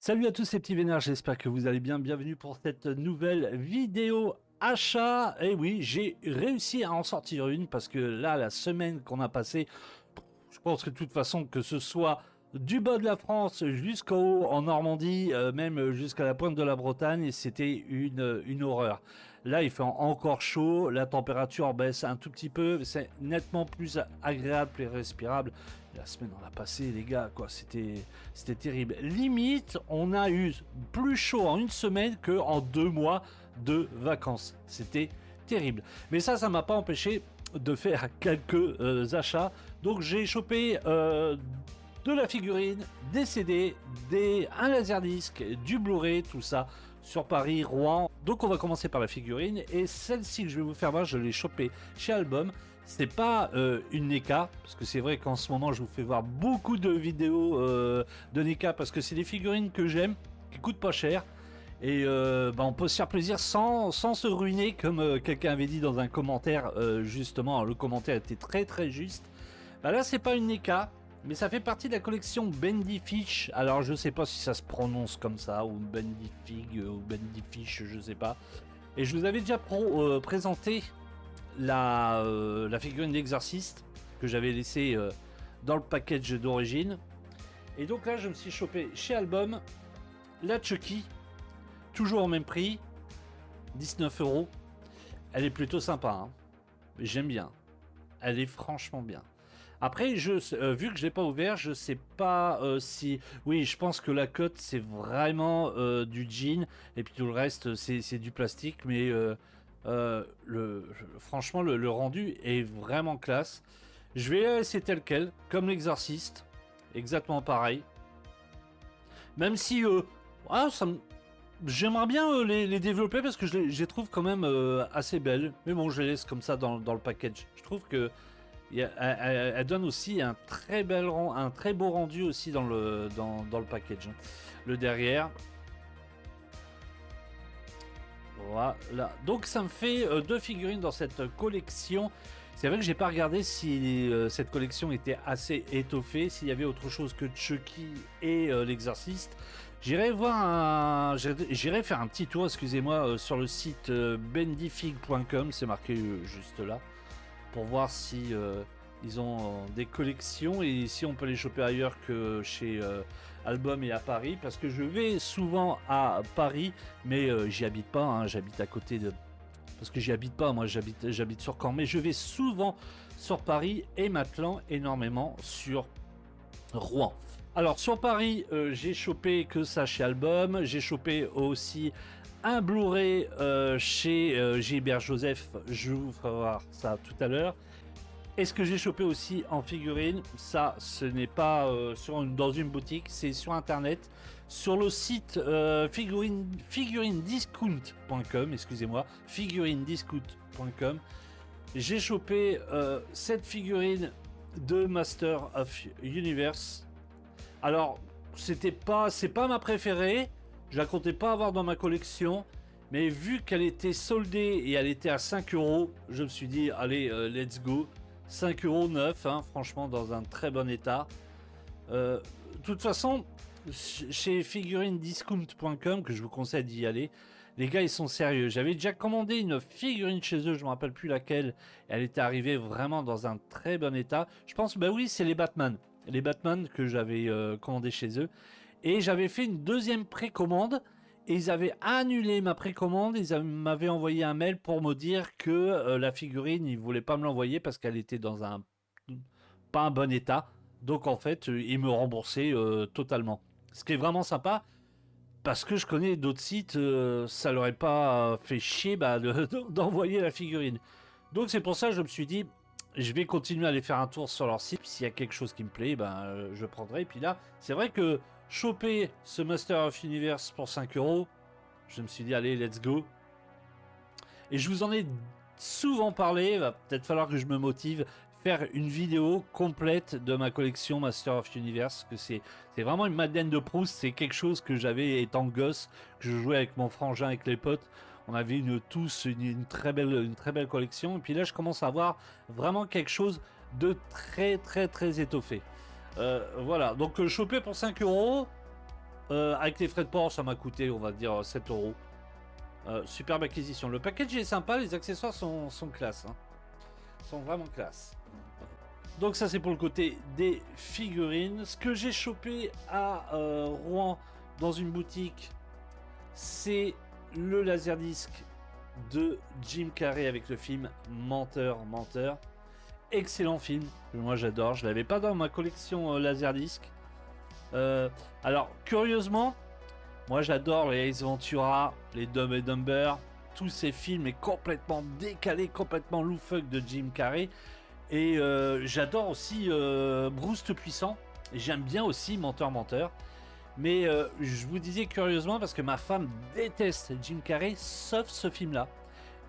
Salut à tous les petits vénères, j'espère que vous allez bien. Bienvenue pour cette nouvelle vidéo achat. Et oui, j'ai réussi à en sortir une parce que là, la semaine qu'on a passée, je pense que de toute façon, que ce soit du bas de la France jusqu'en haut en Normandie, même jusqu'à la pointe de la Bretagne, c'était une horreur. Là, il fait encore chaud, la température baisse un tout petit peu, c'est nettement plus agréable et respirable. La semaine on a passé, les gars, quoi, c'était terrible. Limite, on a eu plus chaud en une semaine qu'en 2 mois de vacances. C'était terrible. Mais ça m'a pas empêché de faire quelques achats. Donc j'ai chopé de la figurine, des CD, un laserdisc, du Blu-ray, tout ça sur Paris, Rouen. Donc on va commencer par la figurine et celle-ci que je vais vous faire voir, je l'ai chopée chez Album. C'est pas une NECA, parce que c'est vrai qu'en ce moment je vous fais voir beaucoup de vidéos de NECA parce que c'est des figurines que j'aime, qui coûtent pas cher. Et on peut se faire plaisir sans se ruiner, comme quelqu'un avait dit dans un commentaire, justement, le commentaire était très très juste. Bah là, c'est pas une NECA, mais ça fait partie de la collection Bendy Fish. Alors, je sais pas si ça se prononce comme ça, ou Bendy Fig, ou Bendy Fish, je sais pas. Et je vous avais déjà présenté la figurine d'Exorciste que j'avais laissée dans le package d'origine. Et donc là, je me suis chopé chez Album la Chucky. Toujours au même prix, 19 €. Elle est plutôt sympa, hein. J'aime bien. Elle est franchement bien. Après, vu que je l'ai pas ouvert, je sais pas si... Oui, je pense que la cote, c'est vraiment du jean. Et puis tout le reste, c'est du plastique. Mais franchement, le rendu est vraiment classe. Je vais la laisser tel quel, comme l'exorciste. Exactement pareil. Même si... j'aimerais bien les développer parce que je les trouve quand même assez belles. Mais bon, je les laisse comme ça dans le package. Je trouve que elle donne aussi un très beau rendu aussi dans le package. Le derrière. Voilà. Donc ça me fait 2 figurines dans cette collection. C'est vrai que j'ai pas regardé si cette collection était assez étoffée, s'il y avait autre chose que Chucky et l'exorciste. J'irai faire un petit tour, excusez-moi, sur le site bendyfig.com, c'est marqué juste là, pour voir si ils ont des collections et si on peut les choper ailleurs que chez Album et à Paris, parce que je vais souvent à Paris, mais j'y habite pas, hein, j'habite à côté de... Parce que j'y habite pas, moi j'habite sur Caen, mais je vais souvent sur Paris et m'attelant énormément sur Rouen. Alors sur Paris, j'ai chopé que ça chez Album, j'ai chopé aussi un Blu-ray chez Gilbert Joseph, je vous ferai voir ça tout à l'heure. Et ce que j'ai chopé aussi en figurine, ça ce n'est pas dans une boutique, c'est sur internet, sur le site figurinediscount.com, excusez-moi, figurinediscount.com. J'ai chopé cette figurine de Master of Universe. Alors, c'est pas ma préférée, je la comptais pas avoir dans ma collection, mais vu qu'elle était soldée et elle était à 5 €, je me suis dit, allez, let's go. 5 € neuf, hein, franchement, dans un très bon état. De toute façon, chez figurinediscount.com, que je vous conseille d'y aller, les gars, ils sont sérieux. J'avais déjà commandé une figurine chez eux, je me rappelle plus laquelle. Elle était arrivée vraiment dans un très bon état. Je pense, bah oui, c'est les Batman. Les Batman que j'avais commandé chez eux. Et j'avais fait une deuxième précommande. Et ils avaient annulé ma précommande. Ils m'avaient envoyé un mail pour me dire que la figurine, ils ne voulaient pas me l'envoyer parce qu'elle était dans pas un bon état. Donc en fait, ils me remboursaient totalement. Ce qui est vraiment sympa. Parce que je connais d'autres sites, ça leur est pas fait chier d'envoyer la figurine. Donc c'est pour ça que je me suis dit, je vais continuer à aller faire un tour sur leur site. S'il y a quelque chose qui me plaît, je prendrai. Et puis là, c'est vrai que choper ce Master of Universe pour 5 €, je me suis dit, allez, let's go. Et je vous en ai souvent parlé, il va peut-être falloir que je me motive, faire une vidéo complète de ma collection Master of Universe, que c'est vraiment une Madeleine de Proust, c'est quelque chose que j'avais étant gosse, que je jouais avec mon frangin, avec les potes. On avait tous une très belle collection. Et puis là, je commence à avoir vraiment quelque chose de très étoffé. Voilà, donc choper pour 5 €, Avec les frais de port, ça m'a coûté, on va dire, 7 euros. Superbe acquisition. Le package est sympa, les accessoires sont classe. Hein. Sont vraiment classe. Donc ça c'est pour le côté des figurines. Ce que j'ai chopé à Rouen dans une boutique, c'est le laserdisc de Jim Carrey avec le film Menteur, Menteur. Excellent film, moi j'adore. Je l'avais pas dans ma collection laserdisc. Alors curieusement, moi j'adore les Ace Ventura, les Dumb and Dumber. Tous ces films est complètement décalé, complètement loufoque de Jim Carrey. Et j'adore aussi Bruce Tout-Puissant. J'aime bien aussi Menteur Menteur. Mais je vous disais curieusement parce que ma femme déteste Jim Carrey sauf ce film-là.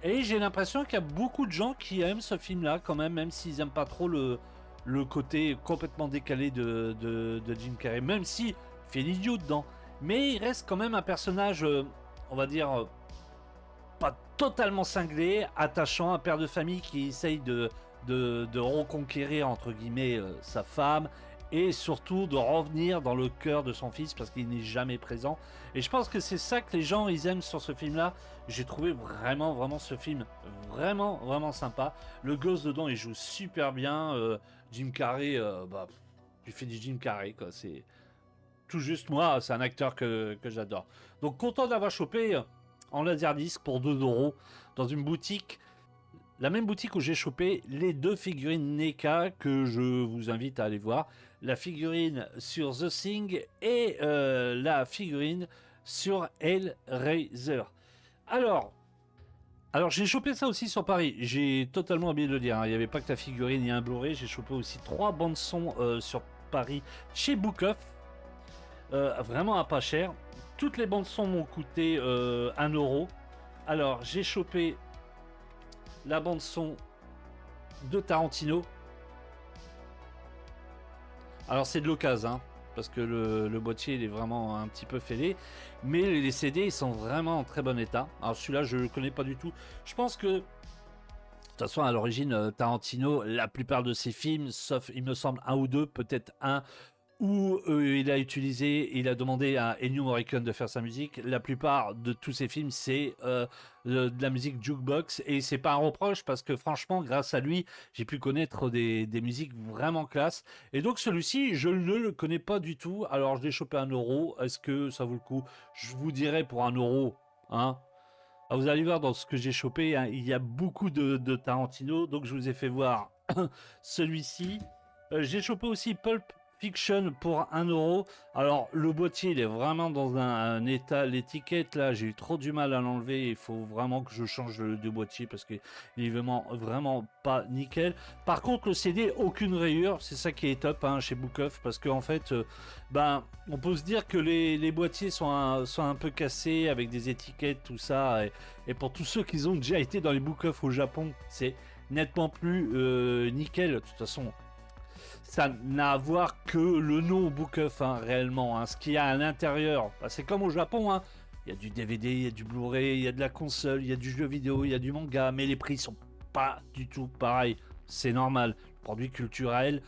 Et j'ai l'impression qu'il y a beaucoup de gens qui aiment ce film-là quand même s'ils n'aiment pas trop le côté complètement décalé de Jim Carrey. Même si il fait l'idiot dedans. Mais il reste quand même un personnage, on va dire, pas totalement cinglé, attachant, un père de famille qui essaye de reconquérir entre guillemets sa femme et surtout de revenir dans le cœur de son fils parce qu'il n'est jamais présent. Et je pense que c'est ça que les gens ils aiment sur ce film là. J'ai trouvé vraiment ce film vraiment sympa. Le gosse dedans il joue super bien. Jim Carrey, tu fais du Jim Carrey quoi. C'est tout juste moi, c'est un acteur que j'adore. Donc content d'avoir chopé en laserdisc pour 2 euros dans une boutique. La même boutique où j'ai chopé les 2 figurines NECA que je vous invite à aller voir. La figurine sur The Thing et la figurine sur Hellraiser. Alors j'ai chopé ça aussi sur Paris. J'ai totalement oublié de le dire. Hein. Il n'y avait pas que la figurine et un Blu-ray. J'ai chopé aussi 3 bandes son sur Paris chez Book Off. Vraiment à pas cher. Toutes les bandes son m'ont coûté 1 euro. Alors j'ai chopé la bande son de Tarantino. Alors c'est de l'occasion, hein, parce que le boîtier il est vraiment un petit peu fêlé, mais les CD ils sont vraiment en très bon état. Alors celui-là je le connais pas du tout. Je pense que de toute façon à l'origine Tarantino, la plupart de ses films, sauf il me semble un ou deux, peut-être un, où il a demandé à Ennio Morricone de faire sa musique. La plupart de tous ses films, c'est de la musique jukebox. Et c'est pas un reproche parce que franchement, grâce à lui, j'ai pu connaître des musiques vraiment classe. Et donc celui-ci, je ne le connais pas du tout. Alors je l'ai chopé à 1 euro. Est-ce que ça vaut le coup? Je vous dirais pour 1 euro. Hein. Alors, vous allez voir dans ce que j'ai chopé, hein, il y a beaucoup de Tarantino. Donc je vous ai fait voir celui-ci. J'ai chopé aussi Pulp Fiction pour 1 euro. Alors le boîtier il est vraiment dans un état, l'étiquette là j'ai eu trop du mal à l'enlever, il faut vraiment que je change de boîtier parce qu'il est vraiment pas nickel. Par contre le CD aucune rayure, c'est ça qui est top hein, chez Book Off parce qu'en fait on peut se dire que les boîtiers sont un peu cassés avec des étiquettes tout ça et pour tous ceux qui ont déjà été dans les Book Off au Japon c'est nettement plus nickel de toute façon. Ça n'a à voir que le nom Book Off, hein, réellement. Hein. Ce qu'il y a à l'intérieur, c'est comme au Japon. Hein. Il y a du DVD, il y a du Blu-ray, il y a de la console, il y a du jeu vidéo, il y a du manga, mais les prix sont pas du tout pareils. C'est normal. Produit culturel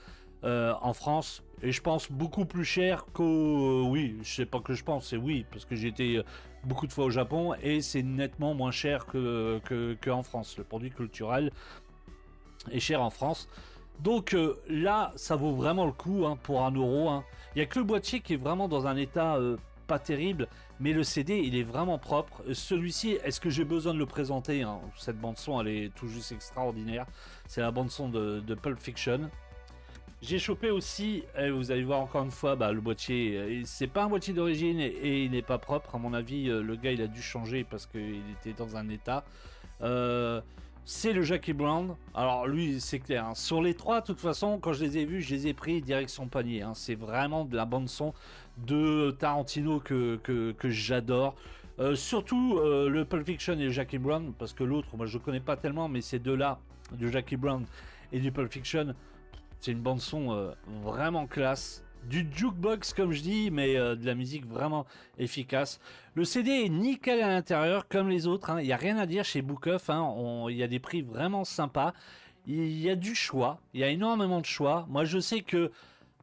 en France, et je pense beaucoup plus cher qu'au... oui, je sais pas que je pense, c'est oui, parce que j'ai été beaucoup de fois au Japon, et c'est nettement moins cher que en France. Le produit culturel est cher en France. Donc là, ça vaut vraiment le coup hein, pour 1 euro. Hein. Il n'y a que le boîtier qui est vraiment dans un état pas terrible, mais le CD, il est vraiment propre. Celui-ci, est-ce que j'ai besoin de le présenter hein? Cette bande-son, elle est tout juste extraordinaire. C'est la bande-son de Pulp Fiction. J'ai chopé aussi, vous allez voir encore une fois, le boîtier, c'est pas un boîtier d'origine et il n'est pas propre. À mon avis, le gars, il a dû changer parce qu'il était dans un état... c'est le Jackie Brown. Alors lui, c'est clair. Hein. Sur les 3, de toute façon, quand je les ai vus, je les ai pris direction panier. Hein. C'est vraiment de la bande son de Tarantino que j'adore. Surtout le Pulp Fiction et le Jackie Brown, parce que l'autre, moi je ne connais pas tellement, mais ces deux-là, du Jackie Brown et du Pulp Fiction, c'est une bande son vraiment classe. Du jukebox comme je dis, mais de la musique vraiment efficace. Le CD est nickel à l'intérieur comme les autres, hein. Il n'y a rien à dire chez Book Off, hein. Il y a des prix vraiment sympas. Il y a du choix, il y a énormément de choix. Moi je sais que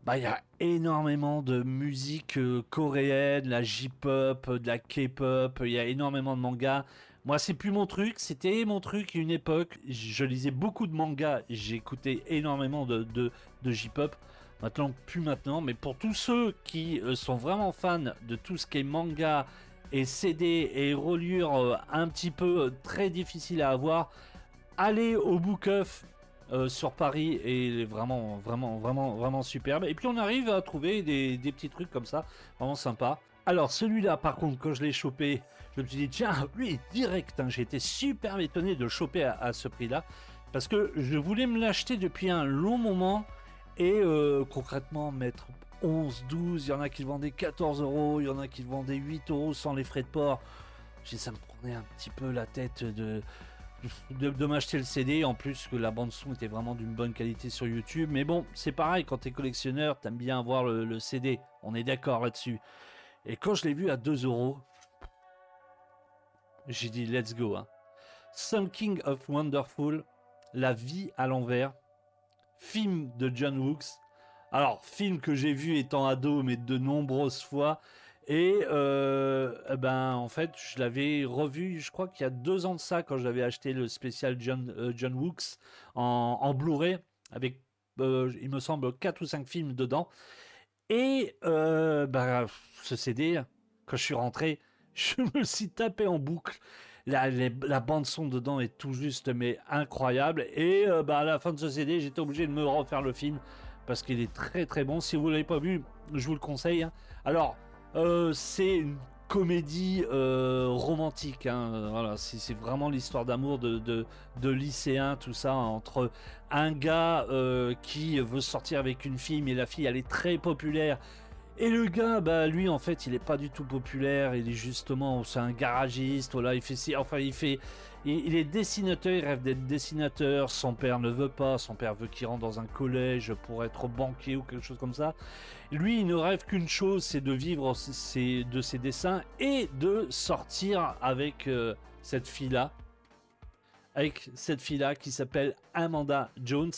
Bah, il y a énormément de musique coréenne, la J-pop, de la K-pop, il y a énormément de mangas. Moi, c'est plus mon truc, c'était mon truc à une époque. Je lisais beaucoup de mangas, j'écoutais énormément de J-pop. Maintenant, plus maintenant, mais pour tous ceux qui sont vraiment fans de tout ce qui est manga et CD et reliure un petit peu très difficile à avoir, allez au Book Off sur Paris et il est vraiment superbe. Et puis on arrive à trouver des petits trucs comme ça, vraiment sympa. Alors celui-là, par contre, quand je l'ai chopé, je me suis dit tiens, lui direct, hein, j'ai été super étonné de le choper à ce prix-là parce que je voulais me l'acheter depuis un long moment et concrètement mettre 11, 12, il y en a qui le vendaient 14 euros, il y en a qui le vendaient 8 euros sans les frais de port. Ça me prenait un petit peu la tête de m'acheter le CD, en plus que la bande son était vraiment d'une bonne qualité sur YouTube. Mais bon, c'est pareil, quand t'es collectionneur, t'aimes bien avoir le CD, on est d'accord là-dessus. Et quand je l'ai vu à 2 euros, j'ai dit let's go. Hein. Something of Wonderful, La vie à l'envers, film de John Wooks. Alors, film que j'ai vu étant ado, mais de nombreuses fois. Et ben en fait, je l'avais revu, je crois qu'il y a 2 ans de ça, quand j'avais acheté le spécial John Wooks en Blu-ray, avec, il me semble, 4 ou 5 films dedans. Et ben, ce CD, quand je suis rentré, je me suis tapé en boucle. La bande son dedans est tout juste mais incroyable. Et ben, à la fin de ce CD, j'étais obligé de me refaire le film parce qu'il est très très bon. Si vous ne l'avez pas vu, je vous le conseille. Hein. Alors, c'est une comédie romantique. Hein. Voilà, c'est vraiment l'histoire d'amour de lycéens, tout ça, entre un gars qui veut sortir avec une fille, mais la fille, elle est très populaire. Et le gars, bah lui en fait, il est pas du tout populaire. Il est justement, c'est un garagiste. Voilà, il fait, enfin il est dessinateur. Il rêve d'être dessinateur. Son père ne veut pas. Son père veut qu'il rentre dans un collège pour être banquier ou quelque chose comme ça. Lui, il ne rêve qu'une chose, c'est de vivre de ses dessins et de sortir avec cette fille-là. Avec cette fille-là qui s'appelle Amanda Jones.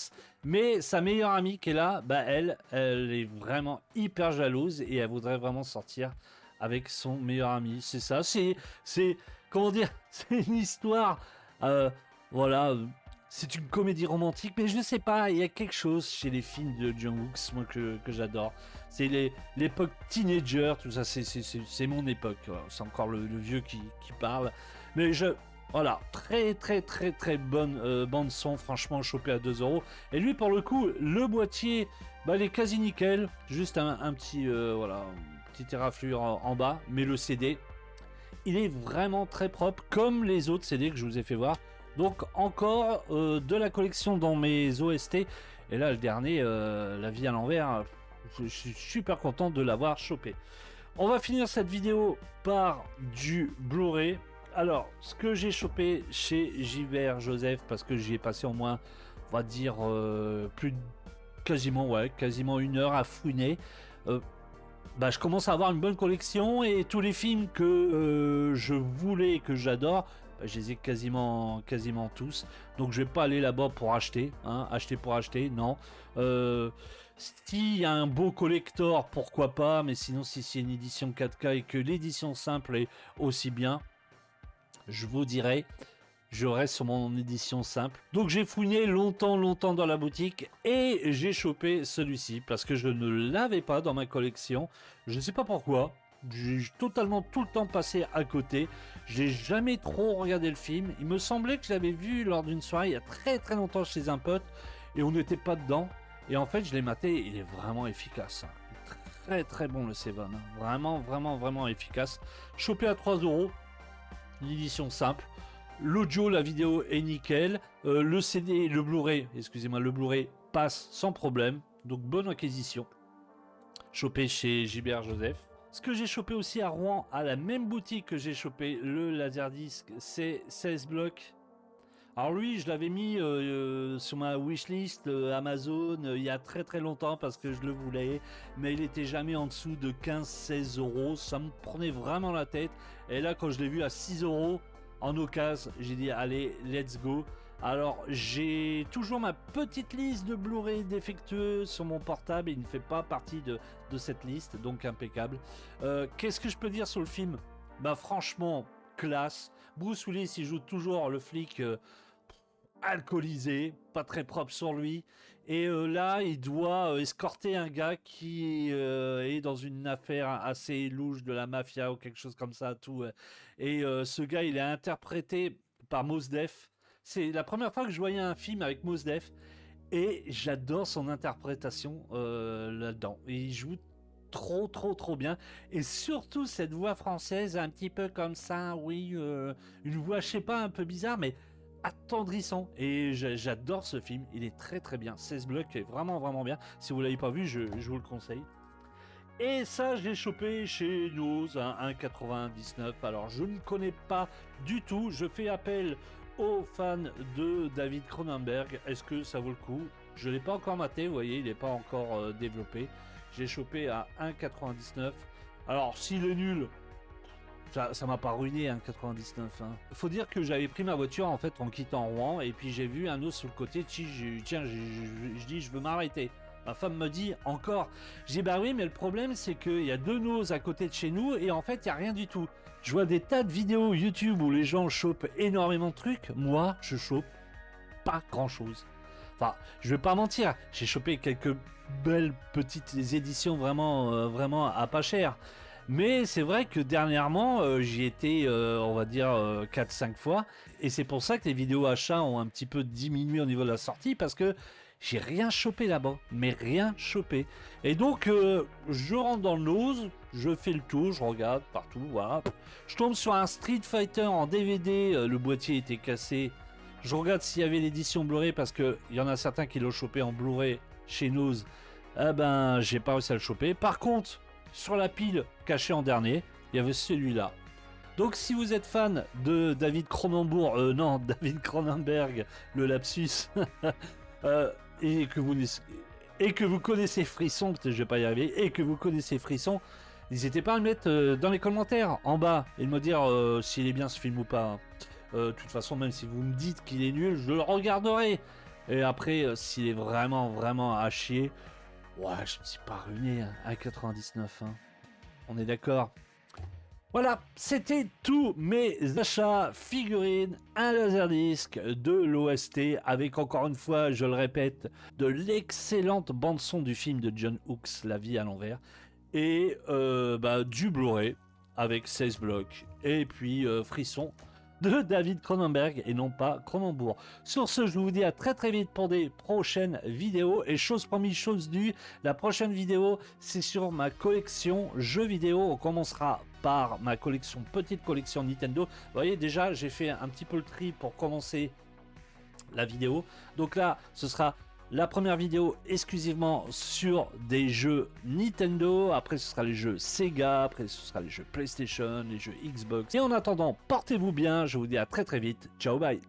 Mais sa meilleure amie qui est là, bah elle est vraiment hyper jalouse et elle voudrait vraiment sortir avec son meilleur ami. C'est ça, comment dire, c'est une histoire, voilà, c'est une comédie romantique, mais je sais pas, il y a quelque chose chez les films de John Wooks, moi que j'adore. C'est l'époque teenager, tout ça, c'est mon époque. Voilà. C'est encore le vieux qui parle, mais voilà, très bonne bande son, franchement chopé à 2 euros. Et lui, pour le coup, le boîtier, bah, il est quasi nickel, juste un petit, voilà, petite éraflure en bas, mais le CD, il est vraiment très propre, comme les autres CD que je vous ai fait voir. Donc encore de la collection dans mes OST. Et là, le dernier, La vie à l'envers, je suis super content de l'avoir chopé. On va finir cette vidéo par du Blu-ray. Alors, ce que j'ai chopé chez Gilbert Joseph, parce que j'y ai passé au moins, on va dire, quasiment 1 heure à fouiner. Bah, je commence à avoir une bonne collection et tous les films que je voulais et que j'adore, bah, je les ai quasiment tous. Donc je vais pas aller là-bas pour acheter, hein, acheter pour acheter, non. S'il y a un beau collector, pourquoi pas, mais sinon si c'est une édition 4K et que l'édition simple est aussi bien, je vous dirai, je reste sur mon édition simple. Donc j'ai fouiné longtemps dans la boutique et j'ai chopé celui-ci parce que je ne l'avais pas dans ma collection. Je ne sais pas pourquoi. J'ai totalement tout le temps passé à côté. J'ai jamais trop regardé le film. Il me semblait que je l'avais vu lors d'une soirée il y a très longtemps chez un pote et on n'était pas dedans. Et en fait je l'ai maté, il est vraiment efficace. Très bon le Seven. Vraiment efficace. Chopé à 3 euros. L'édition simple. L'audio, la vidéo est nickel. Le CD, le Blu-ray, le Blu-ray passe sans problème. Donc bonne acquisition. Chopé chez Gilbert Joseph. Ce que j'ai chopé aussi à Rouen, à la même boutique que j'ai chopé le Laserdisc, c'est 16 blocs. Alors lui, je l'avais mis sur ma wishlist Amazon il y a très longtemps parce que je le voulais, mais il était jamais en dessous de 15-16 euros. Ça me prenait vraiment la tête. Et là, quand je l'ai vu à 6 euros en occasion, j'ai dit allez, let's go. Alors, j'ai toujours ma petite liste de Blu-ray défectueux sur mon portable. Il ne fait pas partie de cette liste, donc impeccable. Qu'est-ce que je peux dire sur le film? Bah franchement, classe. Bruce Willis, il joue toujours le flic alcoolisé, pas très propre sur lui. Et là, il doit escorter un gars qui est dans une affaire assez louche de la mafia ou quelque chose comme ça. Tout. Et ce gars, il est interprété par Mos Def. C'est la première fois que je voyais un film avec Mos Def et j'adore son interprétation là-dedans. Il joue trop bien et surtout cette voix française un petit peu comme ça, oui, une voix je sais pas un peu bizarre mais attendrissant et j'adore ce film, il est très bien. 16 blocs est vraiment bien. Si vous l'avez pas vu, je vous le conseille. Et ça, je l'ai chopé chez Nose, un 1,99. Alors, je ne connais pas du tout. Je fais appel aux fans de David Cronenberg. Est-ce que ça vaut le coup? Je ne l'ai pas encore maté, vous voyez, il n'est pas encore développé. J'ai chopé à 1,99. Alors, s'il est nul, ça m'a pas ruiné 1,99. Hein. Faut dire que j'avais pris ma voiture en fait en quittant Rouen et puis j'ai vu un os sur le côté. Tiens, je dis, je veux m'arrêter. Ma femme me dit encore. Je dis bah oui, mais le problème c'est qu'il y a 2 noses à côté de chez nous et en fait il y a rien du tout. Je vois des tas de vidéos YouTube où les gens chopent énormément de trucs. Moi, je chope pas grand chose. Enfin, je vais pas mentir, j'ai chopé quelques belles petites éditions vraiment à pas cher. Mais c'est vrai que dernièrement, j'y étais, on va dire, 4-5 fois. Et c'est pour ça que les vidéos achats ont un petit peu diminué au niveau de la sortie parce que j'ai rien chopé là-bas, mais rien chopé. Et donc, je rentre dans le nose, je fais le tour, je regarde partout, voilà. Je tombe sur un Street Fighter en DVD, le boîtier était cassé. Je regarde s'il y avait l'édition Blu-ray parce qu'il y en a certains qui l'ont chopé en Blu-ray chez Nose. Eh ben, j'ai pas réussi à le choper. Par contre, sur la pile cachée en dernier, il y avait celui-là. Donc, si vous êtes fan de David Cronenberg, David Cronenberg, le lapsus, et que vous connaissez Frisson, je vais pas y arriver, et que vous connaissez Frisson, n'hésitez pas à le mettre dans les commentaires en bas et de me dire s'il est bien ce film ou pas. De toute façon, même si vous me dites qu'il est nul, je le regarderai. Et après, s'il est vraiment à chier, ouais, je me suis pas ruiné à 99. Hein. On est d'accord. Voilà, c'était tous mes achats figurines, un laserdisc, de l'OST, avec encore une fois, je le répète, de l'excellente bande-son du film de John Hughes, La vie à l'envers, et du Blu-ray, avec 16 blocs, et puis Frisson, de David Cronenberg et non pas Cronenbourg. Sur ce, je vous dis à très vite pour des prochaines vidéos. Et chose promise, chose due, la prochaine vidéo, c'est sur ma collection jeux vidéo. On commencera par ma petite collection Nintendo. Vous voyez, déjà, j'ai fait un petit peu le tri pour commencer la vidéo. Donc là, ce sera la première vidéo exclusivement sur des jeux Nintendo, après ce sera les jeux Sega, après ce sera les jeux PlayStation, les jeux Xbox. Et en attendant, portez-vous bien, je vous dis à très vite, ciao bye.